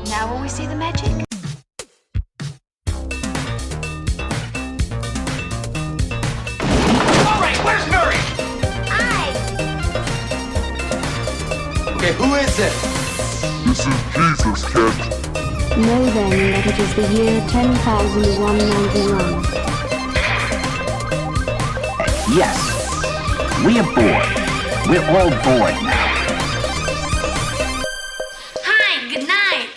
Now will we see the magic? All right, where's Murray? Okay, who is it? This is Jesus, kid. Know then that it is the year 10,191. Yes, we are bored. We're all bored now. Hi, good night.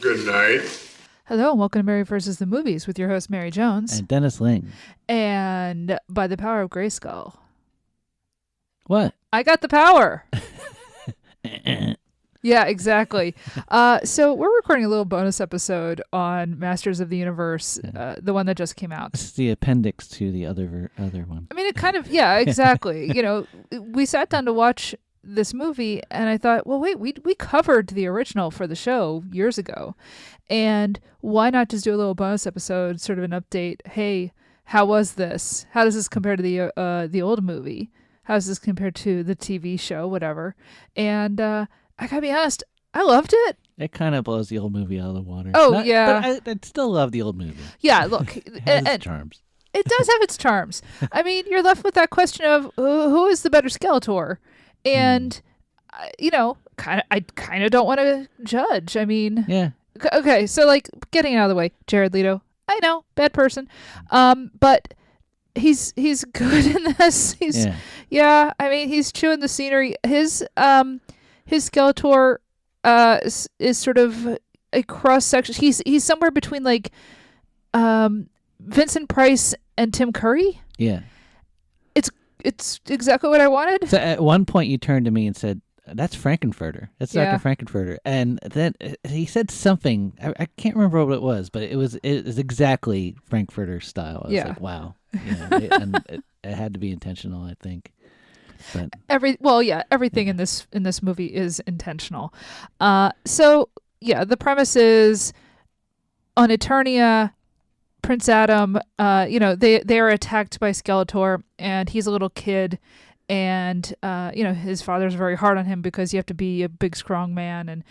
Good night. Hello and welcome to Mary vs. the Movies with your host Mary Jones. And Dennis Ling. And by the power of Grayskull. What? I got the power. Yeah, exactly. So we're recording a little bonus episode on Masters of the Universe, the one that just came out. This is the appendix to the other one. I mean, it kind of, yeah, exactly. You know, we sat down to watch this movie and I thought, well, wait, we covered the original for the show years ago. And why not just do a little bonus episode, sort of an update? Hey, how was this? How does this compare to the old movie? How does this compare to the TV show, whatever? And I gotta be honest, I loved it. It kind of blows the old movie out of the water. Oh, yeah. But I still love the old movie. Yeah, look. It has its charms. It does have its charms. I mean, you're left with that question of who is the better Skeletor? And, you know, I kind of don't want to judge. I mean, yeah. Okay, so like getting it out of the way, Jared Leto, I know, bad person. But he's good in this. Yeah, I mean, he's chewing the scenery. His Skeletor is sort of a cross section. He's somewhere between like Vincent Price and Tim Curry. Yeah. It's exactly what I wanted. So at one point you turned to me and said, "That's Frankenfurter. That's Yeah. Dr. Frankenfurter." And then he said something. I can't remember what it was, but it was exactly Frankfurter style. I was like, wow. And it had to be intentional, I think. But everything in this movie is intentional. So yeah, the premise is on Eternia, Prince Adam, they are attacked by Skeletor, and he's a little kid, and his father's very hard on him because you have to be a big, strong man, and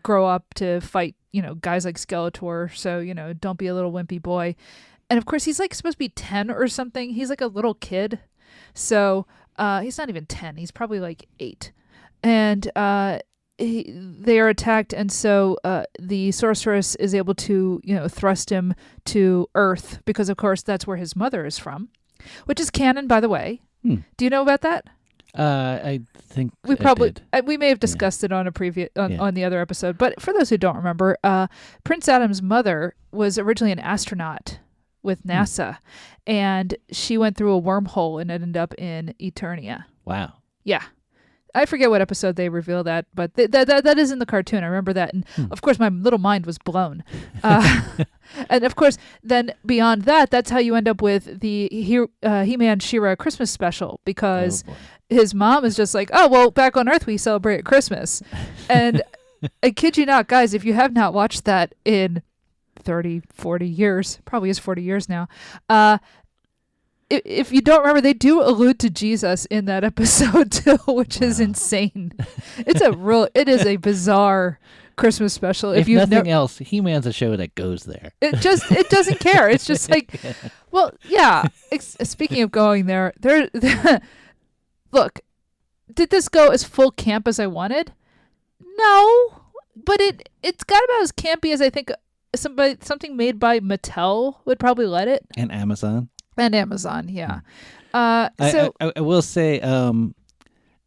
grow up to fight guys like Skeletor. So don't be a little wimpy boy. And of course, he's like supposed to be 10 or something. He's like a little kid, so he's not even 10. He's probably like 8, and they are attacked, and so the sorceress is able to thrust him to Earth because of course that's where his mother is from, which is canon, by the way. Do you know about that? I think we may have discussed it on a previous on the other episode, but for those who don't remember, Prince Adam's mother was originally an astronaut with NASA, and she went through a wormhole and ended up in Eternia. Wow. Yeah. I forget what episode they reveal that, but that is in the cartoon. I remember that. And of course, my little mind was blown. And of course, then beyond that, that's how you end up with the He-Man She-Ra Christmas special, because his mom is just like, oh, well, back on Earth, we celebrate Christmas. And I kid you not, guys, if you have not watched that in 30, 40 years, probably is 40 years now, if you don't remember, they do allude to Jesus in that episode too, which is insane. It is a bizarre Christmas special. If nothing else, He-Man's a show that goes there. It doesn't care. It's just like, well, yeah. Speaking of going there, look, did this go as full camp as I wanted? No, but it's got about as campy as I think something made by Mattel would probably let it. And Amazon. And Amazon, yeah. I will say,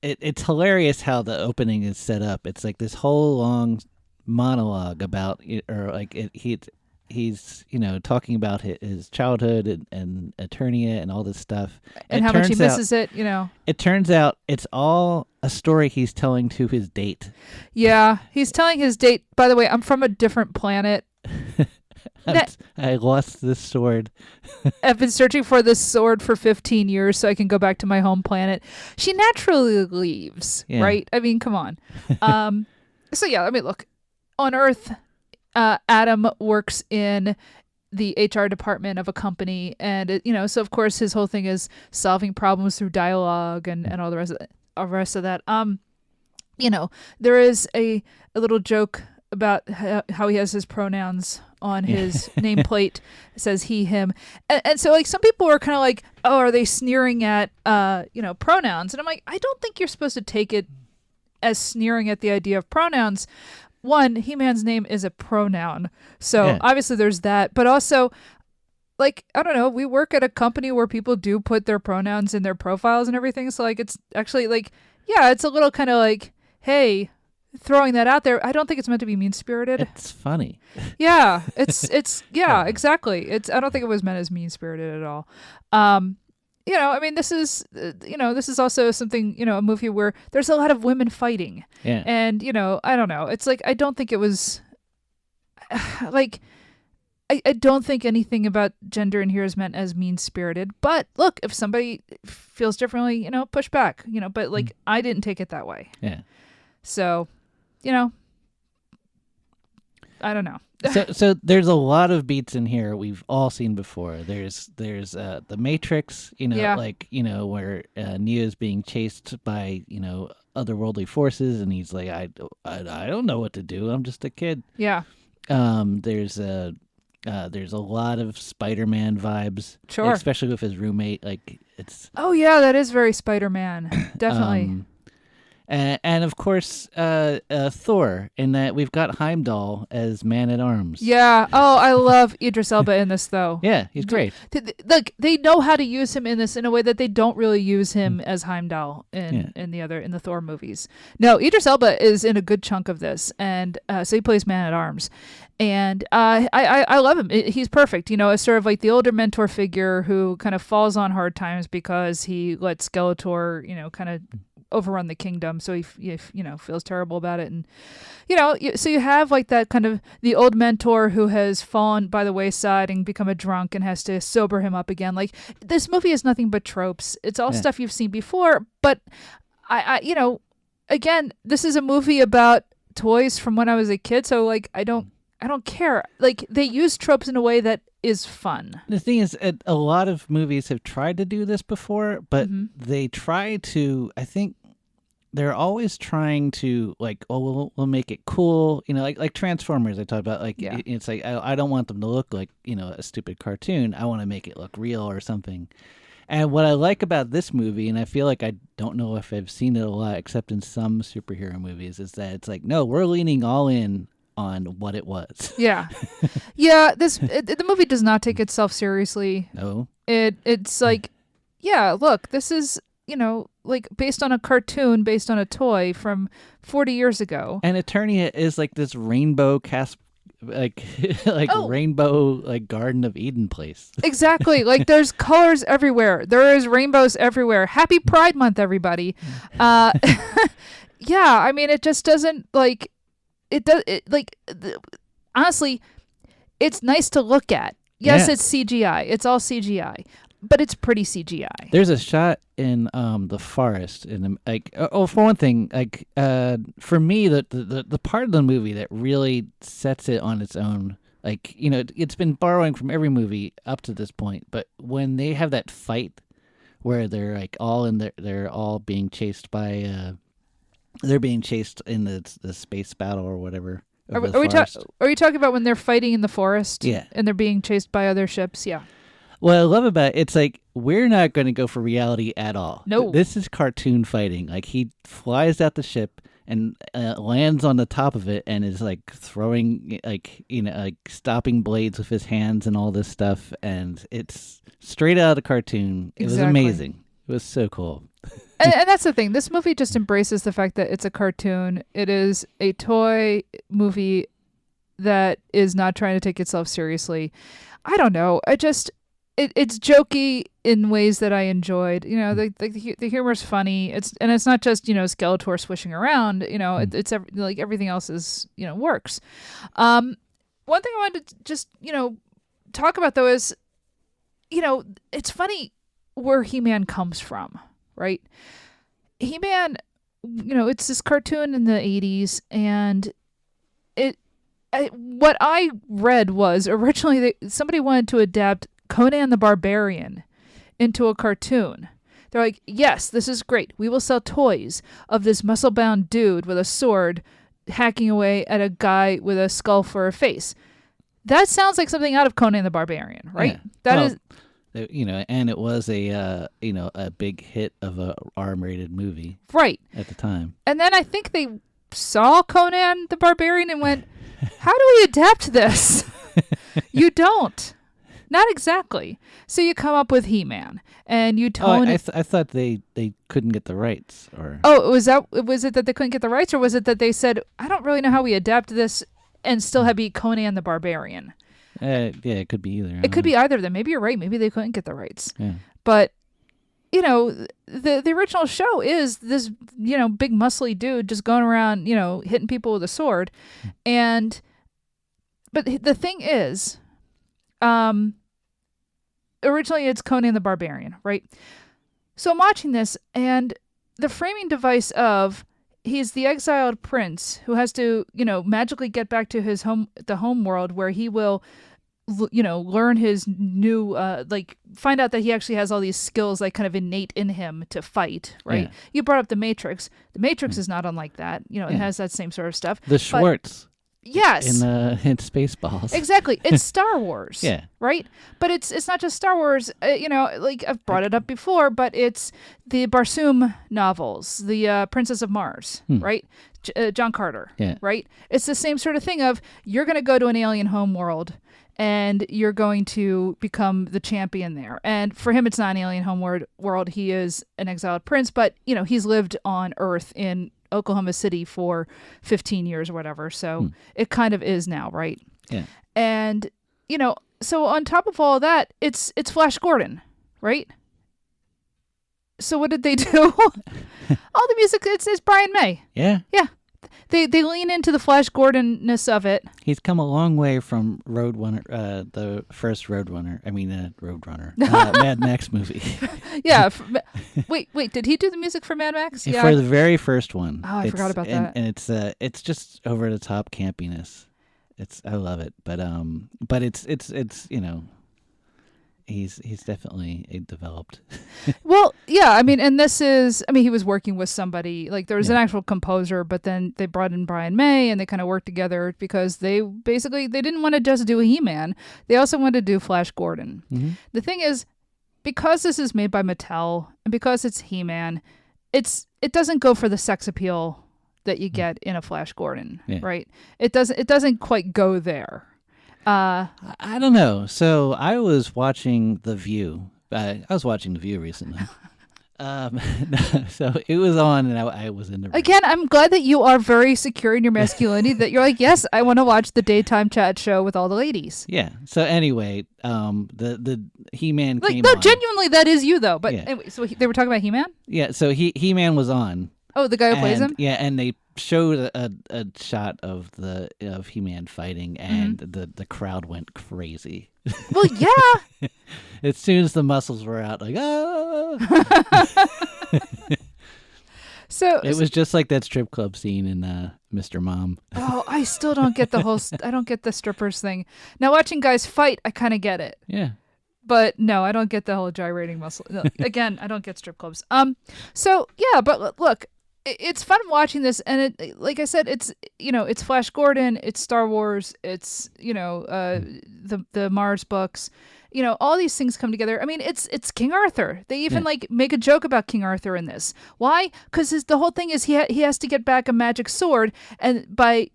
it's hilarious how the opening is set up. It's like this whole long monologue about it, or like he's talking about his childhood and Eternia and all this stuff, and how much he misses it. It turns out it's all a story he's telling to his date. Yeah, he's telling his date. By the way, I'm from a different planet. I lost this sword. I've been searching for this sword for 15 years so I can go back to my home planet. She naturally leaves, right? I mean, come on. So yeah, I mean, look, on Earth, Adam works in the HR department of a company, and so of course his whole thing is solving problems through dialogue and all the rest of that. there is a little joke about how he has his pronouns on his nameplate. It says he, him. And so like some people are kind of like, oh, are they sneering at, pronouns? And I'm like, I don't think you're supposed to take it as sneering at the idea of pronouns. One, He-Man's name is a pronoun. So obviously there's that. But also, like, I don't know, we work at a company where people do put their pronouns in their profiles and everything. So like, it's actually like, yeah, it's a little kind of like, hey, throwing that out there. I don't think it's meant to be mean-spirited. It's funny. Yeah, it's exactly. I don't think it was meant as mean-spirited at all. I mean, this is also something, a movie where there's a lot of women fighting. Yeah. And, I don't know. It's like, I don't think it was like, I don't think anything about gender in here is meant as mean-spirited. But look, if somebody feels differently, push back, but like, I didn't take it that way. Yeah. So, I don't know. So there's a lot of beats in here we've all seen before. There's the Matrix, where Neo's being chased by otherworldly forces, and he's like, I don't know what to do. I'm just a kid. Yeah. There's a lot of Spider-Man vibes, sure, especially with his roommate. Like it's. Oh yeah, that is very Spider-Man. Definitely. And of course, Thor, in that we've got Heimdall as Man-at-Arms. Yeah. Oh, I love Idris Elba in this, though. Yeah, he's great. Look, they know how to use him in this in a way that they don't really use him as Heimdall in the Thor movies. No, Idris Elba is in a good chunk of this, and so he plays Man-at-Arms. And I love him. He's perfect, as sort of like the older mentor figure who kind of falls on hard times because he lets Skeletor, kind of overrun the kingdom, so he feels terrible about it. And so you have like that kind of the old mentor who has fallen by the wayside and become a drunk and has to sober him up again. Like, this movie is nothing but tropes. It's all stuff you've seen before, but I again, this is a movie about toys from when I was a kid, so like I don't care. Like, they use tropes in a way that is fun. The thing is, a lot of movies have tried to do this before, but they try to, I think they're always trying to, like, oh, we'll make it cool. Like Transformers I talked about. Like, it's like, I don't want them to look like, a stupid cartoon. I want to make it look real or something. And what I like about this movie, and I feel like I don't know if I've seen it a lot except in some superhero movies, is that it's like, no, we're leaning all in on what it was. Yeah. Yeah, the movie does not take itself seriously. No. It's like, yeah, look, this is, like based on a cartoon, based on a toy from 40 years ago. And Eternia is like this rainbow rainbow like Garden of Eden place. Exactly. Like, there's colors everywhere. There is rainbows everywhere. Happy Pride Month, everybody. Yeah, I mean, it just doesn't like honestly, it's nice to look at. Yes, it's CGI. It's all CGI, but it's pretty CGI. There's a shot in the forest, and for one thing, like for me, the part of the movie that really sets it on its own, like, it's been borrowing from every movie up to this point, but when they have that fight where they're like all they're all being chased by. They're being chased in the space battle or whatever. Are you talking about when they're fighting in the forest? Yeah. And they're being chased by other ships? Yeah. What I love about it's like, we're not going to go for reality at all. No. This is cartoon fighting. Like, he flies out the ship and lands on the top of it and is like throwing, like, like stopping blades with his hands and all this stuff. And it's straight out of the cartoon. It was amazing. It was so cool. And that's the thing. This movie just embraces the fact that it's a cartoon. It is a toy movie that is not trying to take itself seriously. I don't know. It's jokey in ways that I enjoed. The humor's funny. It's not just Skeletor swishing around. It's like everything else is works. One thing I wanted to just talk about though is it's funny where He-Man comes from. Right? He-Man, it's this cartoon in the 80s, and what I read was originally somebody wanted to adapt Conan the Barbarian into a cartoon. They're like, yes, this is great. We will sell toys of this muscle-bound dude with a sword hacking away at a guy with a skull for a face. That sounds like something out of Conan the Barbarian, right? Yeah. And it was a big hit of a R-rated movie, right, at the time. And then I think they saw Conan the Barbarian and went, how do we adapt this? You don't. Not exactly. So you come up with He-Man, and you tone it. I thought they couldn't get the rights, or was it that they couldn't get the rights, or was it that they said, I don't really know how we adapt this and still have be Conan the Barbarian? It could be either. It could be either of them. Maybe you're right. Maybe they couldn't get the rights. Yeah. But the original show is this big muscly dude just going around hitting people with a sword, but the thing is, originally it's Conan the Barbarian, right? So I'm watching this, and the framing device of he's the exiled prince who has to, magically get back to his the home world where he will, learn his new, find out that he actually has all these skills like kind of innate in him to fight, right? Yeah. You brought up The Matrix. The Matrix is not unlike that. It has that same sort of stuff. The Schwartz. Yes. In Spaceballs. Exactly. It's Star Wars. Yeah. Right? But it's not just Star Wars, I've brought it up before, but it's the Barsoom novels, the Princess of Mars, right? John Carter. Yeah. Right? It's the same sort of thing of you're going to go to an alien home world and you're going to become the champion there. And for him, it's not an alien home world. He is an exiled prince, but, he's lived on Earth in Oklahoma City for 15 years or whatever. So it kind of is now, right? Yeah. And, so on top of all that, it's Flash Gordon, right? So what did they do? All the music, it's Brian May. Yeah. Yeah. They lean into the Flash Gordon-ness of it. He's come a long way from Roadrunner, the first Roadrunner. I mean, Roadrunner, Mad Max movie. Yeah. Wait, did he do the music for Mad Max? Yeah. For the very first one. Oh, I forgot about that. And it's just over the top campiness. I love it, but it's he's definitely developed. Well, yeah, I mean, and he was working with somebody, like there was an actual composer, but then they brought in Brian May and they kind of worked together because they didn't want to just do a He-Man. They also wanted to do Flash Gordon. Mm-hmm. The thing is, because this is made by Mattel and because it's He-Man, it doesn't go for the sex appeal that you get in a Flash Gordon, right? It doesn't quite go there. I don't know. So I was watching The View. I was watching The View recently. So it was on, and I was in the room. Again, I'm glad that you are very secure in your masculinity. That you're like, yes, I want to watch the daytime chat show with all the ladies. Yeah. So anyway, the He-Man came no, on. genuinely, that is you though. But anyway, so they were talking about He-Man. Yeah. So He-Man was on. Oh, the guy who plays him. Yeah, and they showed a shot of He-Man fighting, and the crowd went crazy. Well, yeah. As soon as the muscles were out, like ah. So it was just like that strip club scene in Mr. Mom. Oh, I still don't get the whole. I don't get the strippers thing. Now watching guys fight, I kind of get it. Yeah. But no, I don't get the whole gyrating muscle. No, again, I don't get strip clubs. So yeah, but look. It's fun watching this, and like I said, it's it's Flash Gordon, it's Star Wars, it's the Mars books, all these things come together. I mean, it's King Arthur. They even make a joke about King Arthur in this. Why? Because the whole thing is he has to get back a magic sword, and by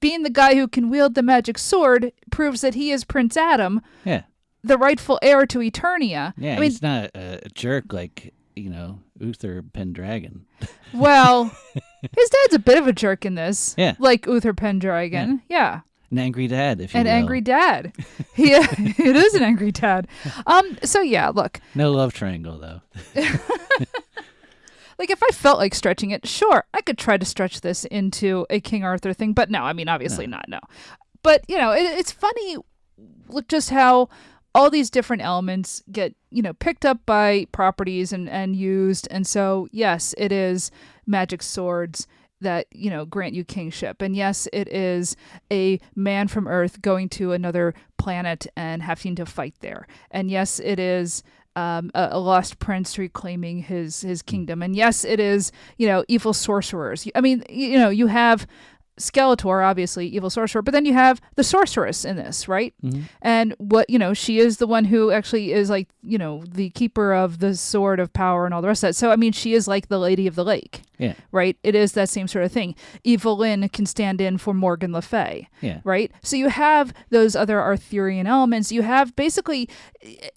being the guy who can wield the magic sword proves that he is Prince Adam, the rightful heir to Eternia. Yeah, I mean, he's not a jerk like Uther Pendragon. Well, his dad's a bit of a jerk in this. Yeah. Like Uther Pendragon. Yeah. An angry dad, if you will. An angry dad. Yeah, it is an angry dad. So yeah, look. No love triangle though. Like if I felt like stretching it, sure, I could try to stretch this into a King Arthur thing, but no, I mean obviously not, no. But it's funny look just how all these different elements get, picked up by properties and used. And so, yes, it is magic swords that, grant you kingship. And yes, it is a man from Earth going to another planet and having to fight there. And yes, it is a lost prince reclaiming his kingdom. And yes, it is, evil sorcerers. I mean, you have Skeletor, obviously, evil sorcerer, but then you have the sorceress in this, right? Mm-hmm. And she is the one who actually is like, the keeper of the sword of power and all the rest of that. So, I mean, she is like the Lady of the Lake, Yeah. right? It is that same sort of thing. Evelyn can stand in for Morgan Le Fay, Yeah. right? So you have those other Arthurian elements. You have basically...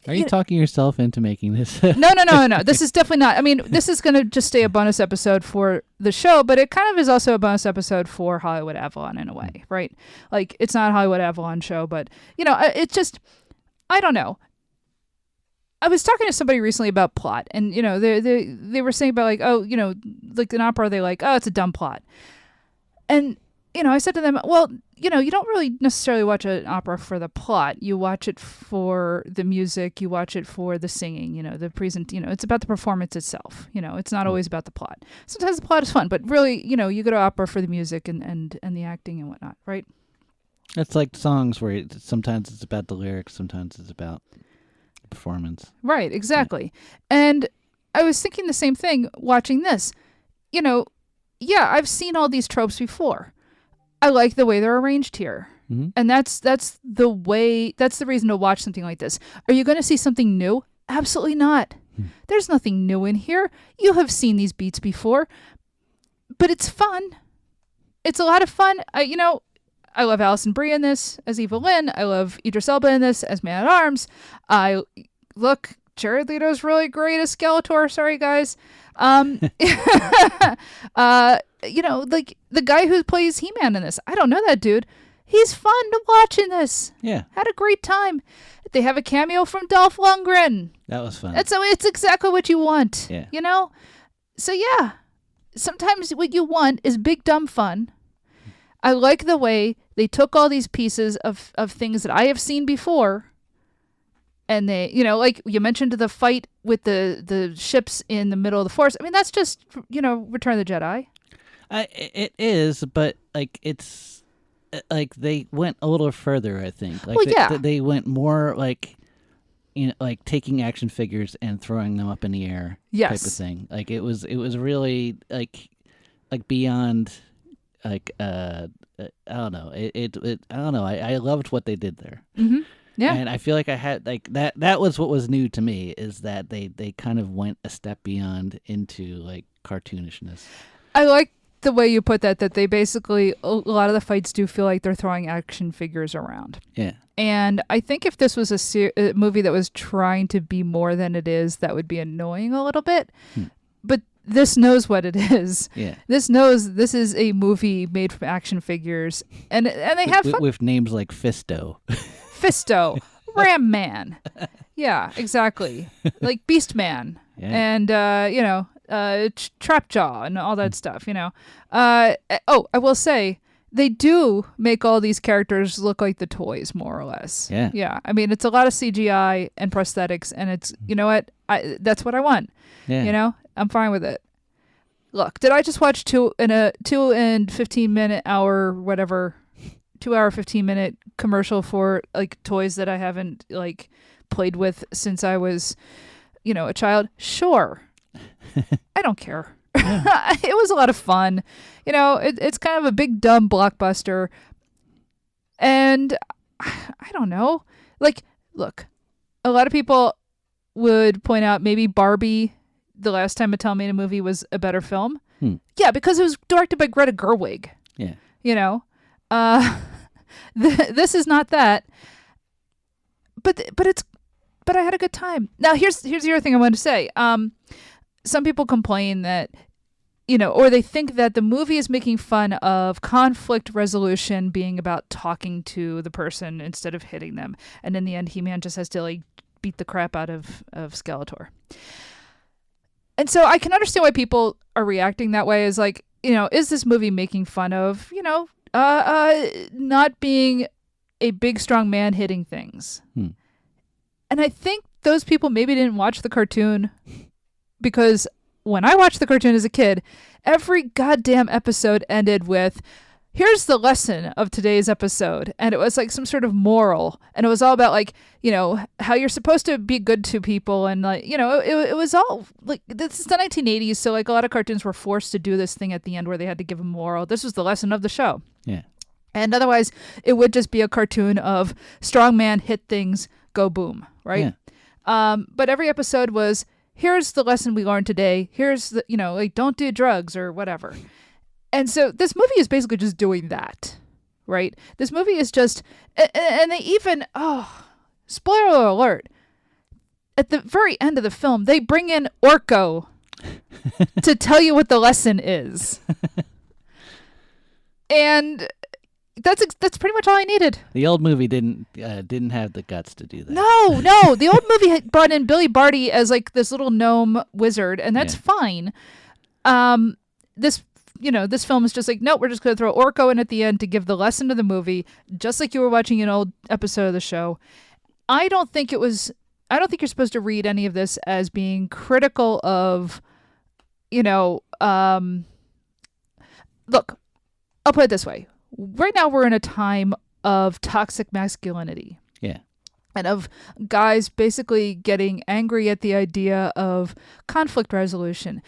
Are you talking yourself into making this? No. This is definitely not. I mean, this is going to just stay a bonus episode for the show, but it kind of is also a bonus episode for Hollywood Avalon in a way, right? Like, it's not a Hollywood Avalon show, but, it's just, I don't know. I was talking to somebody recently about plot, and, they were saying about, like, like an opera, they like, it's a dumb plot. And, I said to them, well, you don't really necessarily watch an opera for the plot. You watch it for the music. You watch it for the singing, the it's about the performance itself. It's not always about the plot. Sometimes the plot is fun, but really, you go to opera for the music and the acting and whatnot, right? It's like songs where sometimes it's about the lyrics, sometimes it's about the performance. Right, exactly. Yeah. And I was thinking the same thing watching this. I've seen all these tropes before. I like the way they're arranged here. Mm-hmm. And that's the reason to watch something like this. Are you going to see something new? Absolutely not. There's nothing new in here. You have seen these beats before, but it's fun. It's a lot of fun. I love Alison Brie in this as Evelyn. I love Idris Elba in this as Man-at-Arms. Jared Leto's really great as Skeletor. Sorry, guys. Like the guy who plays He-Man in this. I don't know that dude. He's fun to watch in this. Yeah. Had a great time. They have a cameo from Dolph Lundgren. That was fun. It's exactly what you want. Yeah. So yeah. Sometimes what you want is big dumb fun. I like the way they took all these pieces of things that I have seen before. And they, like you mentioned the fight with the ships in the middle of the forest. I mean, that's just, Return of the Jedi. It is, but like it's like they went a little further, I think. Like they went more like, like taking action figures and throwing them up in the air, type of thing. Like it was really like beyond, like I don't know. I don't know. I loved what they did there. Mm-hmm. Yeah. And I feel like I had like that was what was new to me, is that they kind of went a step beyond into like cartoonishness. I like the way you put that they basically, a lot of the fights do feel like they're throwing action figures around. Yeah. And I think if this was a movie that was trying to be more than it is, that would be annoying a little bit. But this knows what it is. Yeah. This knows this is a movie made from action figures, and they have fun with names like Fisto. Fisto, Ram Man. Yeah, exactly. Like Beast Man. Yeah. And, Trapjaw and all that stuff, I will say, they do make all these characters look like the toys, more or less. Yeah. Yeah. I mean, it's a lot of CGI and prosthetics, and it's, what? That's what I want. Yeah. I'm fine with it. Look, did I just watch 2 and 15 minute hour, whatever, 2 hour, 15-minute commercial for like toys that I haven't like played with since I was, a child? Sure. I don't care. Yeah. It was a lot of fun. It's kind of a big dumb blockbuster. And I don't know. Like, look, a lot of people would point out maybe Barbie, the last time Mattel made a movie, was a better film. Yeah, because it was directed by Greta Gerwig. Yeah. This is not that, but I had a good time. Now here's the other thing I wanted to say. Some people complain that, or they think that the movie is making fun of conflict resolution being about talking to the person instead of hitting them, and in the end, He-Man just has to like beat the crap out of Skeletor. And so I can understand why people are reacting that way. Is like, is this movie making fun of, not being a big, strong man hitting things? And I think those people maybe didn't watch the cartoon, because when I watched the cartoon as a kid, every goddamn episode ended with here's the lesson of today's episode. And it was like some sort of moral. And it was all about like, how you're supposed to be good to people. And like, it was all like, this is the 1980s. So like a lot of cartoons were forced to do this thing at the end where they had to give a moral. This was the lesson of the show. Yeah. And otherwise it would just be a cartoon of strong man hit things, go boom. Right. Yeah. But every episode was, here's the lesson we learned today. Here's the, like don't do drugs or whatever. And so this movie is basically just doing that, right? This movie is just, and they even, spoiler alert, at the very end of the film, they bring in Orko to tell you what the lesson is. And that's pretty much all I needed. The old movie didn't have the guts to do that. No. The old movie had brought in Billy Barty as like this little gnome wizard, and that's fine. This film is just like, no, we're just going to throw Orko in at the end to give the lesson to the movie, just like you were watching an old episode of the show. I don't think you're supposed to read any of this as being critical of, look, I'll put it this way. Right now we're in a time of toxic masculinity. Yeah. And of guys basically getting angry at the idea of conflict resolution.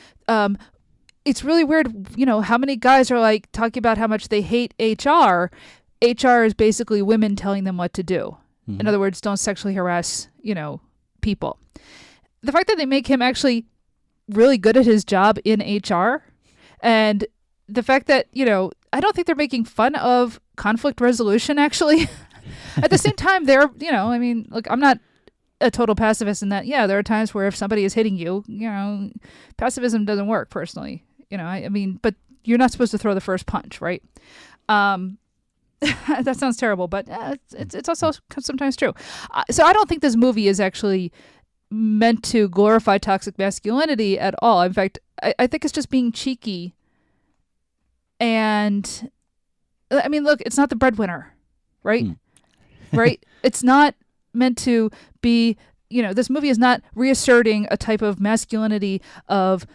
It's really weird, how many guys are like talking about how much they hate HR. HR is basically women telling them what to do. Mm-hmm. In other words, don't sexually harass, people. The fact that they make him actually really good at his job in HR, and the fact that, I don't think they're making fun of conflict resolution, actually. At the same time, they're, look, I'm not a total pacifist in that, there are times where if somebody is hitting you, pacifism doesn't work personally. But you're not supposed to throw the first punch, right? That sounds terrible, but it's also sometimes true. So I don't think this movie is actually meant to glorify toxic masculinity at all. In fact, I think it's just being cheeky. And look, it's not the breadwinner, right? Right? It's not meant to be, this movie is not reasserting a type of masculinity of,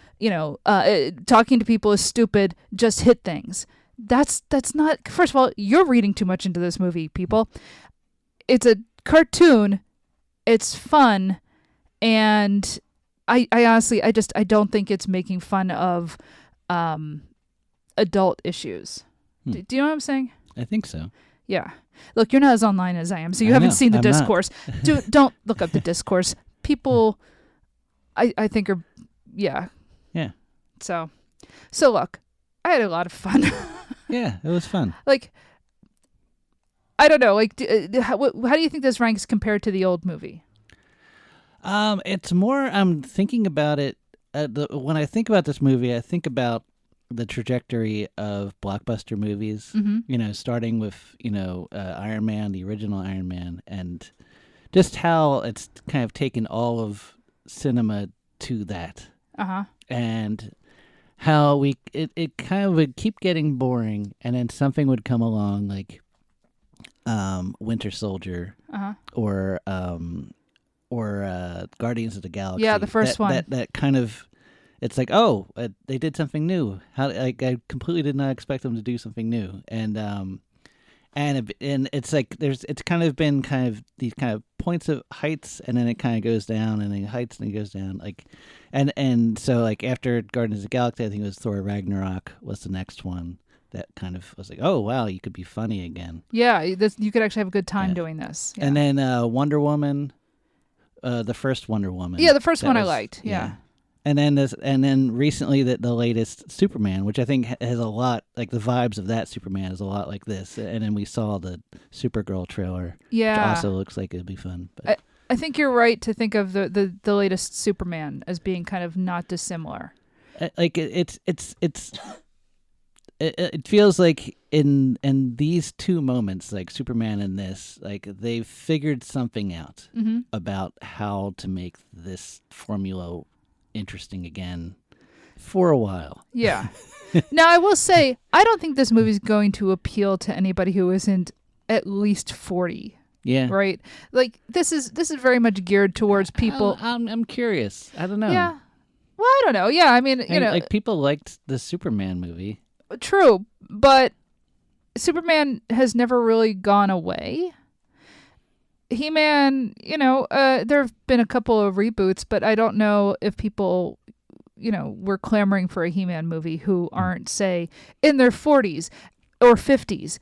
talking to people is stupid, just hit things. That's not, first of all, you're reading too much into this movie, people. It's a cartoon. It's fun. And I honestly, I don't think it's making fun of adult issues. Do you know what I'm saying? I think so. Yeah. Look, you're not as online as I am, so you haven't seen the discourse. Don't look up the discourse. People, I think are, yeah. Yeah. So look, I had a lot of fun. Yeah, it was fun. Like, I don't know. Like, how do you think this ranks compared to the old movie? It's more, I'm thinking about it. When I think about this movie, I think about the trajectory of blockbuster movies, starting with, Iron Man, the original Iron Man, and just how it's kind of taken all of cinema to that. Uh-huh. And how it kind of would keep getting boring, and then something would come along like Winter Soldier, or Guardians of the Galaxy. Yeah, the first one. That kind of, it's like, they did something new. I completely did not expect them to do something new, and it's like it's kind of been kind of these kind of points of heights, and then it kind of goes down, and then heights, and it goes down, like, and so like after Guardians of the Galaxy, I think it was Thor Ragnarok was the next one that kind of was like, oh wow, you could be funny again. Yeah, you could actually have a good time doing this. Yeah. And then Wonder Woman, the first Wonder Woman. Yeah, the first one I liked. Yeah. And then recently the latest Superman, which I think has a lot, like the vibes of that Superman is a lot like this. And then we saw the Supergirl trailer, which also looks like it'd be fun. But I think you're right to think of the latest Superman as being kind of not dissimilar. Like it feels like in these two moments, like Superman and this, like they've figured something out about how to make this formula interesting again for a while. Yeah. Now, I will say, I don't think this movie's going to appeal to anybody who isn't at least 40. Yeah. Right? Like, this is very much geared towards people. I'm curious. I don't know. Yeah. Well, I don't know. Yeah, I mean, like people liked the Superman movie. True, but Superman has never really gone away. He-Man, there have been a couple of reboots, but I don't know if people, were clamoring for a He-Man movie who aren't, say, in their 40s or 50s.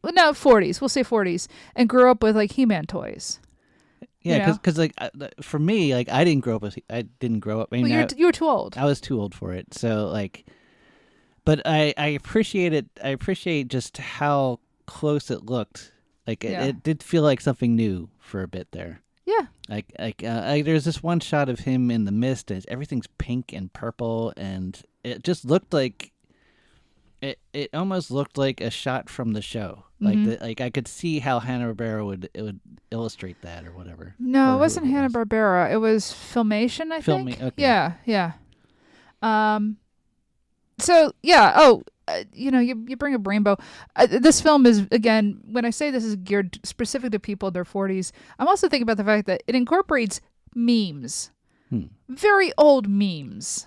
No, 40s. We'll say 40s. And grew up with, like, He-Man toys. Yeah, because like for me, like I didn't grow up. I mean, you were too old. I was too old for it. So like, but I appreciate it. I appreciate just how close it looked. Like it did feel like something new for a bit there. Yeah. Like there's this one shot of him in the mist, and everything's pink and purple, and it just looked like it almost looked like a shot from the show. Like I could see how Hanna-Barbera would illustrate that or whatever. No, it wasn't Hanna-Barbera. It was Filmation, I think. Okay. Yeah. So yeah. Oh, you bring up Rainbow. This film is, again, when I say this is geared specific to people in their 40s, I'm also thinking about the fact that it incorporates memes. Very old memes.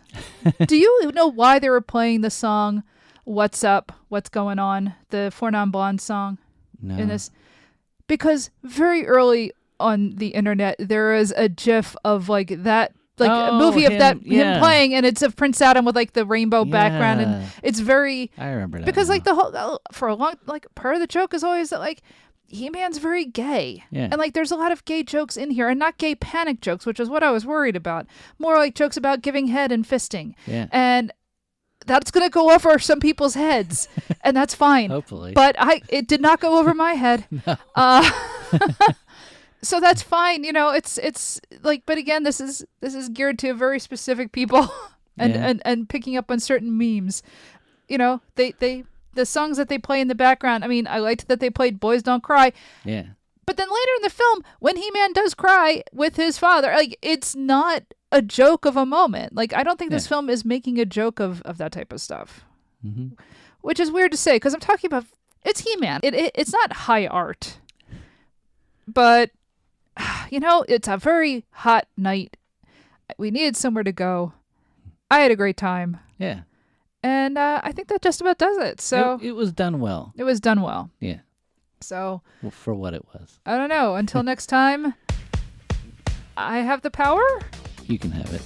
Do you know why they were playing the song "What's Up? What's Going On"? The Four Non Blondes song. No. In this, because very early on the internet there is a GIF of like that. Like a movie of him playing, and it's of Prince Adam with like the rainbow background, and it's very. I remember that because now. like the whole for a long part of the joke is always that like He-Man's very gay, and like there's a lot of gay jokes in here, and not gay panic jokes, which is what I was worried about. More like jokes about giving head and fisting, and that's gonna go over some people's heads, and that's fine. Hopefully, but it did not go over my head. So that's fine, it's like, but again, this is geared to very specific people and picking up on certain memes. The songs that they play in the background. I mean, I liked that they played Boys Don't Cry. Yeah. But then later in the film, when He-Man does cry with his father, like it's not a joke of a moment. Like I don't think this film is making a joke of that type of stuff. Mm-hmm. Which is weird to say because I'm talking about it's He-Man. It's not high art. But it's a very hot night. We needed somewhere to go. I had a great time. Yeah. And I think that just about does it. So it was done well. It was done well. Yeah. So for what it was. I don't know. Until next time, I have the power. You can have it.